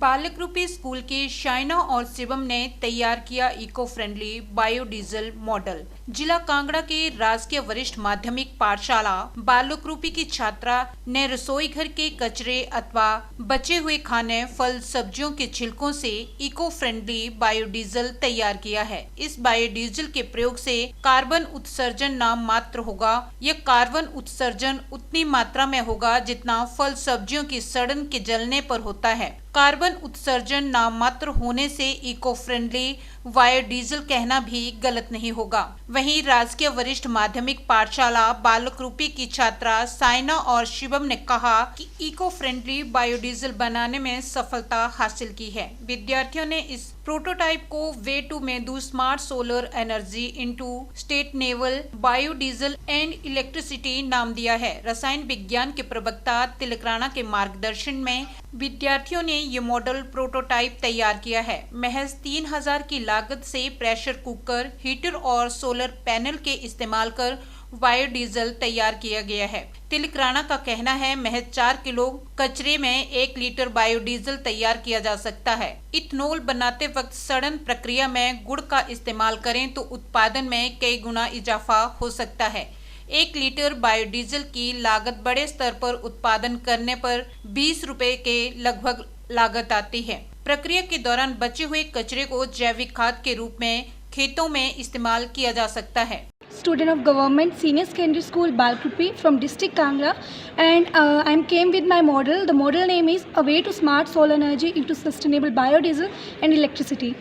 बालक रूपी स्कूल के शाइना और शिवम ने तैयार किया इको फ्रेंडली बायोडीजल मॉडल। जिला कांगड़ा के राजकीय वरिष्ठ माध्यमिक पाठशाला बालक रूपी की छात्रा ने रसोई घर के कचरे अथवा बचे हुए खाने, फल, सब्जियों के छिलकों से इको फ्रेंडली बायोडीजल तैयार किया है। इस बायोडीजल के प्रयोग से कार्बन उत्सर्जन नाम मात्र होगा। यह कार्बन उत्सर्जन उतनी मात्रा में होगा जितना फल सब्जियों की सड़न के जलने पर होता है। कार्बन उत्सर्जन नाम मात्र होने से इको फ्रेंडली बायोडीजल कहना भी गलत नहीं होगा। वहीं राजकीय वरिष्ठ माध्यमिक पाठशाला बालक रूपी की छात्रा साइना और शिवम ने कहा कि इको फ्रेंडली बायोडीजल बनाने में सफलता हासिल की है। विद्यार्थियों ने इस प्रोटोटाइप को वे टू मेदू smart solar energy into sustainable biodiesel and electricity नाम दिया है। रसायन विज्ञान के प्रवक्ता तिलक राणा के मार्गदर्शन में विद्यार्थियों ने ये मॉडल प्रोटोटाइप तैयार किया है। महज 3000 की लागत से प्रेशर कुकर, हीटर और सोलर पैनल के इस्तेमाल कर बायोडीजल तैयार किया गया है। तिलक राणा का कहना है, महज 4 किलो कचरे में 1 लीटर बायोडीजल तैयार किया जा सकता है। इथेनॉल बनाते वक्त सड़न प्रक्रिया में गुड़ का इस्तेमाल करें तो उत्पादन में कई गुना इजाफा हो सकता है। 1 लीटर बायोडीजल की लागत बड़े स्तर पर उत्पादन करने पर 20 रुपए के लगभग लागत आती है। प्रक्रिया के दौरान बचे हुए कचरे को जैविक खाद के रूप में खेतों में इस्तेमाल किया जा सकता है। Student of Government Senior Secondary School Balkrupi from District Kangra, and I came with my model. The model name is A Way to Smart Solar Energy into Sustainable Biodiesel and Electricity.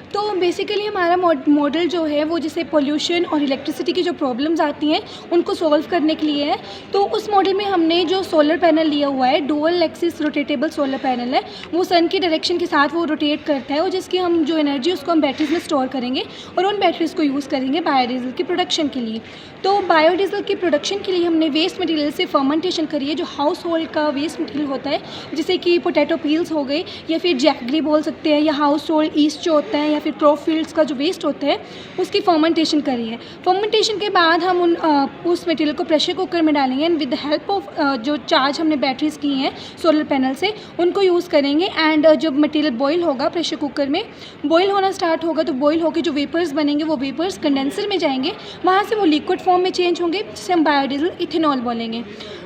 तो basically हमारा model जो है वो जैसे pollution और electricity की जो problems आती हैं उनको सॉल्व करने के लिए है। तो उस मॉडल में हमने जो सोलर पैनल लिया हुआ है, dual axis rotatable solar panel है, वो सन की डायरेक्शन के साथ वो रोटेट करता है और जिसकी हम जो एनर्जी उसको हम बैटरीज में स्टोर करेंगे और उन बैटरीज को यूज़ करेंगे बायोडीजल की प्रोडक्शन के लिए। तो बायोडीजल की प्रोडक्शन के लिए हमने वेस्ट मटीरियल से फर्मेंटेशन करी है। जो हाउस होल्ड का वेस्ट मटीरियल होता है जैसे कि पोटैटो पील्स हो गए या फिर जैगरी बोल सकते हैं, या हाउस होल्ड ईस्ट जो होता है, या फिर क्रॉपफील्ड्स का जो वेस्ट होता है उसकी फर्मेंटेशन करी है। फर्मेंटेशन के बाद हम उस मटेरियल को प्रेशर कुकर में डालेंगे and with the help of जो चार्ज हमने बैटरीज की हैं सोलर पैनल से उनको यूज़ करेंगे। एंड जब मटेरियल बॉईल होगा प्रेशर कुकर में, बॉईल होना स्टार्ट होगा तो बॉईल होकर जो वेपर्स बनेंगे वो वेपर्स कंडेंसर में जाएंगे, वहाँ से वो लिक्विड फॉर्म में चेंज होंगे जिसे हम बायोडीजल इथेनॉल बोलेंगे।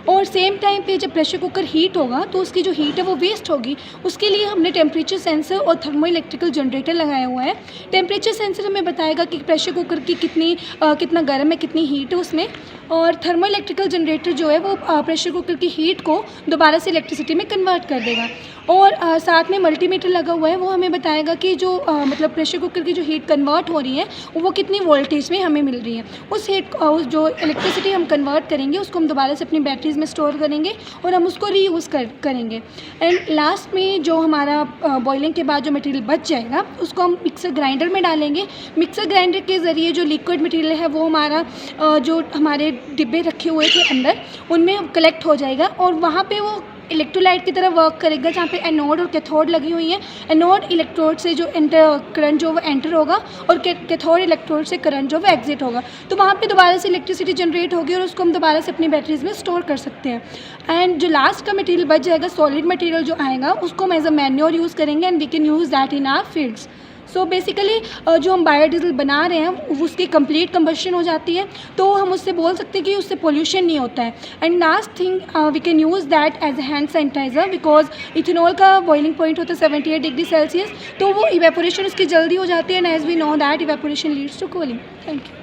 और सेम टाइम पे जब प्रेशर कुकर हीट होगा तो उसकी जो हीट है वो वेस्ट होगी। उसके लिए हमने टेम्परेचर सेंसर और थर्मो इलेक्ट्रिकल जनरेटर लगाया हुआ है। टेम्परेचर सेंसर हमें बताएगा कि प्रेशर कुकर की कितना गर्म है, कितनी हीट है उसमें, और थर्मो इलेक्ट्रिकल जनरेटर जो है वो प्रेशर कुकर की हीट को दोबारा से इलेक्ट्रिसिटी में कन्वर्ट कर देगा। और साथ में मल्टीमीटर लगा हुआ है, वो हमें बताएगा कि जो मतलब प्रेशर कुकर की जो हीट कन्वर्ट हो रही है वो कितनी वोल्टेज में हमें मिल रही है। उस हीट जो इलेक्ट्रिसिटी हम कन्वर्ट करेंगे उसको हम दोबारा से अपनी बैटरीज में स्टोर करेंगे और हम उसको रीयूज़ करेंगे। एंड लास्ट में जो हमारा बॉइलिंग के बाद जो मटेरियल बच जाएगा उसको हम मिक्सर ग्राइंडर में डालेंगे। मिक्सर ग्राइंडर के ज़रिए जो लिक्विड मटेरियल है वो हमारा जो हमारे डिब्बे रखे हुए थे अंदर उनमें कलेक्ट हो जाएगा और वहाँ पे वो इलेक्ट्रोलाइट की तरह वर्क करेगा, जहाँ पे एनोड और कैथोड लगी हुई हैं। एनोड इलेक्ट्रोड से जो करंट जो वो एंटर होगा और कैथोड इलेक्ट्रोड से करंट जो वो एग्जिट होगा, तो वहाँ पे दोबारा से इलेक्ट्रिसिटी जनरेट होगी और उसको हम दोबारा से अपनी बैटरीज में स्टोर कर सकते हैं। एंड जो लास्ट का मटेरियल बच जाएगा, सॉलिड मटेरियल जो आएगा, उसको हम एज अ मैन्योर यूज़ करेंगे and we can use that in our fields. So basically जो हम बायोडीजल बना रहे हैं उसकी कंप्लीट कंबशन हो जाती है, तो हम उससे बोल सकते हैं कि उससे पोल्यूशन नहीं होता है। And last thing we can use that as a hand sanitiser, because ethanol का बॉइलिंग पॉइंट होता है 78 डिग्री सेल्सियस, तो वो इवेपोरेशन उसकी जल्दी हो जाती है and as we know that evaporation leads to cooling. Thank you.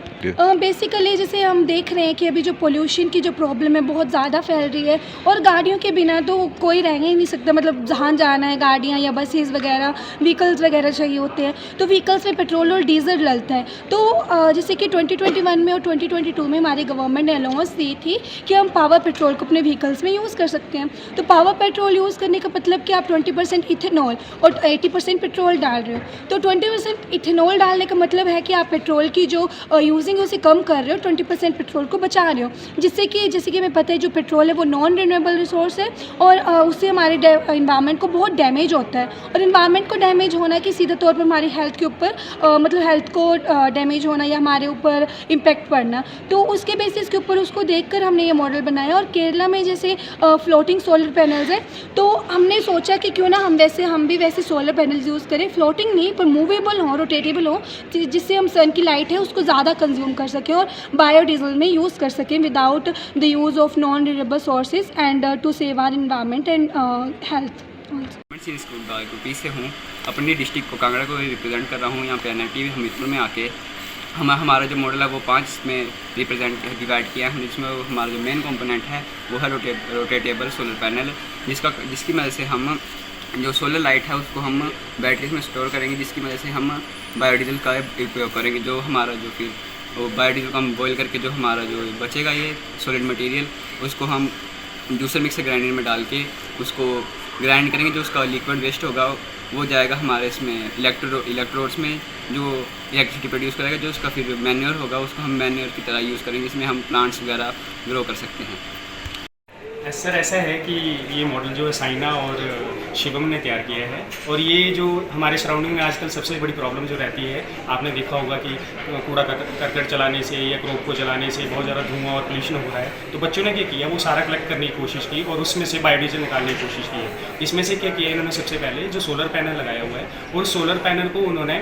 Basically जैसे हम देख रहे हैं कि अभी जो पोल्यूशन की जो प्रॉब्लम है बहुत ज़्यादा फैल रही है और गाड़ियों के बिना तो कोई रह ही नहीं सकता। मतलब जहाँ जाना है गाड़ियाँ या बसेस वगैरह, व्हीकल्स वगैरह चाहिए होते हैं, तो व्हीकल्स में पेट्रोल और डीजल डलता है। तो जैसे कि 2021 में और 2022 में हमारी गवर्नमेंट ने अलाउंस दी थी कि हम पावर पेट्रोल को अपने व्हीकल्स में यूज़ कर सकते हैं। तो पावर पेट्रोल यूज़ करने का मतलब कि आप 20% इथेनॉल और 80% पेट्रोल डाल रहे हो। तो 20% इथेनॉल डालने का मतलब है कि आप पेट्रोल की जो यूज यूज़िंग है उसे कम कर रहे हो, 20% पेट्रोल को बचा रहे हो, जिससे कि जैसे कि हमें पता है जो पेट्रोल है वो नॉन रिन्यूएबल रिसोर्स है और उससे हमारे इन्वायरमेंट को बहुत डैमेज होता है। और इन्वायरमेंट को डैमेज होना कि सीधे तौर पर हमारी हेल्थ के ऊपर मतलब हेल्थ को डैमेज होना या हमारे ऊपर इम्पेक्ट पड़ना, तो उसके बेसिस के ऊपर उसको देखकर हमने ये मॉडल बनाया। और केरला में जैसे फ्लोटिंग सोलर पैनल्स है, तो हमने सोचा कि क्यों ना हम भी वैसे सोलर पैनल्स यूज़ करें, फ्लोटिंग नहीं पर मूवेबल हो, रोटेटेबल हो, जिससे हम सन की लाइट है उसको ज़्यादा कंज्यूम कर सकें और बायोडीजल में यूज़ कर सकें without the use of non renewable sources and to save our environment and health. Senior school बालकुपी से हूँ, अपनी डिस्ट्रिक्ट को कांगड़ा को रिप्रेजेंट कर रहा हूँ। यहाँ पे एनआईटी हमीरपुर में आके हमारा जो मॉडल है वो 5 में रिप्रेजेंट डिवाइड किया है, जिसमें हमारा जो मेन कंपोनेंट है वो है रोटेटेबल सोलर पैनल, जिसकी मदद से हम जो सोलर लाइट है उसको हम बैटरीज में स्टोर करेंगे, जिसकी वजह से हम बायोडीजल का उपयोग करेंगे। जो हमारा जो फिर वो बायोडीजल को हम बॉयल करके जो हमारा जो बचेगा ये सॉलिड मटेरियल, उसको हम जूसर मिक्सर ग्राइंडर में डाल के उसको ग्राइंड करेंगे। जो उसका लिक्विड वेस्ट होगा वो जाएगा हमारे इसमें इलेक्ट्रोड्स में, जो इलेक्ट्रिसिटी प्रोड्यूस करेगा। जो उसका फिर मैन्योर होगा उसको हम मैन्योर की तरह यूज़ करेंगे, जिसमें हम प्लांट्स वगैरह ग्रो कर सकते हैं। सर ऐसा है कि ये मॉडल जो है साइना और शिवम ने तैयार किया है, और ये जो हमारे सराउंडिंग में आजकल सबसे बड़ी प्रॉब्लम जो रहती है, आपने देखा होगा कि कूड़ा करकट चलाने से या क्रॉप को जलाने से बहुत ज़्यादा धुआं और पोल्यूशन हो रहा है। तो बच्चों ने क्या किया, वो सारा कलेक्ट करने की कोशिश की और उसमें से बायोडीजल निकालने की कोशिश की है। इसमें से क्या किया इन्होंने, सबसे पहले जो सोलर पैनल लगाया हुआ है और सोलर पैनल को उन्होंने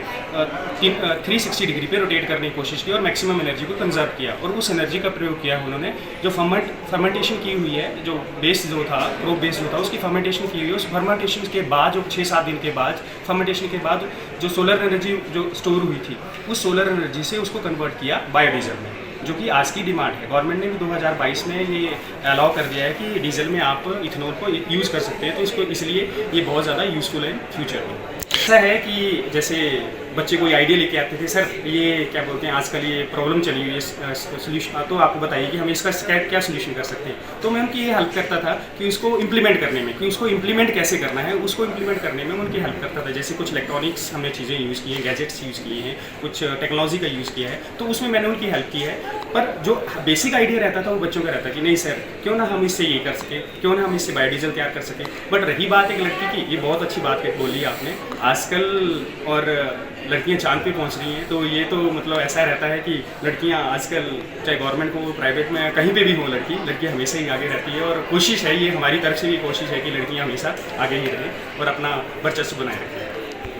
360 डिग्री पे रोटेट करने की कोशिश की और मैक्सिमम एनर्जी को कंजर्व किया, और उस एनर्जी का प्रयोग किया उन्होंने जो फर्मेंटेशन की हुई है, जो बेस जो था क्रॉप बेस जो था उसकी फर्मेंटेशन की हुई है। उस फर्मेंटेशन के बाद जो 6-7 दिन के बाद फर्मेंटेशन के बाद जो सोलर एनर्जी जो स्टोर हुई थी, उस सोलर एनर्जी से उसको कन्वर्ट किया बायोडीजल में, जो कि आज की डिमांड है। गवर्नमेंट ने भी 2022 में ये अलाउ कर दिया है कि डीजल में आप इथेनॉल को यूज़ कर सकते हैं, तो इसको इसलिए ये बहुत ज़्यादा यूज़फुल है फ्यूचर में। ऐसा है कि जैसे बच्चे कोई आइडिया लेके आते थे, सर ये क्या बोलते हैं आजकल ये प्रॉब्लम चली हुई है सोल्यूशन, तो आपको बताइए कि हम इसका क्या सोल्यूशन कर सकते हैं। तो मैं उनकी ये हेल्प करता था कि उसको इम्प्लीमेंट करने में, कि उसको इम्प्लीमेंट कैसे करना है, उसको इम्प्लीमेंट करने में उनकी हेल्प करता था। जैसे कुछ इलेक्ट्रॉनिक्स हमने चीज़ें यूज़ की हैं, गैजेट्स यूज़ किए हैं, कुछ टेक्नोलॉजी का यूज़ किया है, तो उसमें मैंने उनकी हेल्प की है। पर जो बेसिक आइडिया रहता था वो बच्चों का रहता कि नहीं सर क्यों ना हम इससे ये कर सकें, क्यों ना हम इससे बायोडीजल तैयार कर सकें। बट रही बात एक लड़की की, ये बहुत अच्छी बात बोली आपने, आजकल और लड़कियां चांद पे पहुंच रही हैं, तो ये तो मतलब ऐसा रहता है कि लड़कियां आजकल चाहे गवर्नमेंट को प्राइवेट में कहीं पे भी हो, लड़की हमेशा ही आगे रहती है। और कोशिश है, ये हमारी तरफ से भी कोशिश है कि लड़कियां हमेशा आगे ही रहें और अपना वर्चस्व बनाए रखें।